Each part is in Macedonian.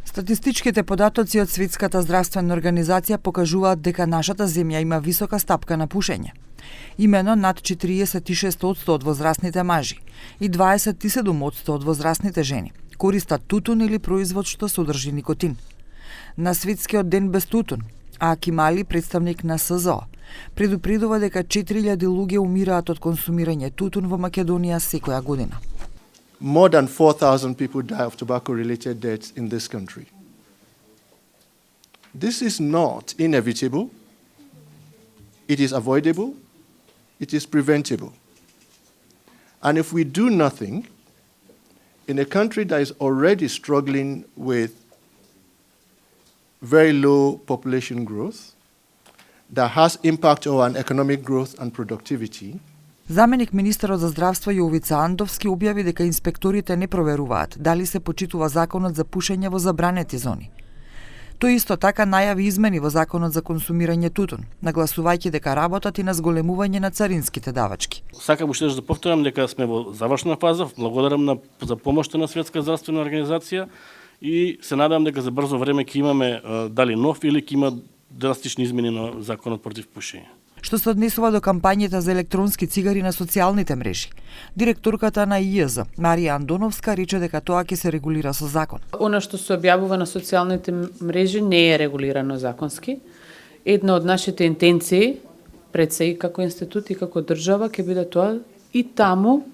Статистичките податоци од Светската здравствена организација покажуваат дека нашата земја има висока стапка на пушење. Имено над 46% од возрастните мажи и 27% од возрастните жени користат тутун или производ што содржи никотин. На Светскиот ден без тутун, Аки Мали, представник на СЗО, предупредува дека 4000 луѓе умираат од консумирање тутун во Македонија секоја година. More than 4,000 people die of tobacco-related deaths in this country. This is not inevitable. It is avoidable. It is preventable. And if we do nothing, in a country that is already struggling with very low population growth, that has impact on economic growth and productivity. Заменик министерот за здравство Јовица Андовски објави дека инспекторите не проверуваат дали се почитува законот за пушење во забранети зони. Тој исто така најави измени во законот за консумирање тутун, нагласувајќи дека работат и на зголемување на царинските давачки. Сакам уште да повторам дека сме во завршна фаза, благодарам за помошта на Светска здравствена организација и се надевам дека за брзо време ќе имаме дали нов или ќе има драстични измени на законот против пушење. Што се однесува до кампањата за електронски цигари на социјалните мрежи, директорката на ИЈЗ, Марија Андоновска, рече дека тоа ќе се регулира со закон. Она што се објавува на социјалните мрежи не е регулирано законски. Една од нашите интенции пред се и како институт и како држава ќе биде тоа и таму,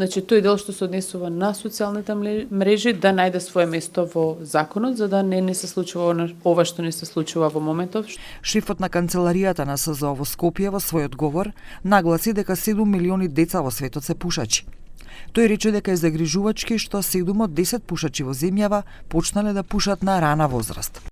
значи тој дел што се однесува на социјалните мрежи да најде свое место во законот, за да не се случува ова што не се случува во моментов. Шефот на канцеларијата на СЗО во Скопје во својот говор нагласи дека 7 милиони деца во светот се пушачи. Тој рече дека е загрижувачки што 7 од 10 пушачи во земјава почнале да пушат на рана возраст.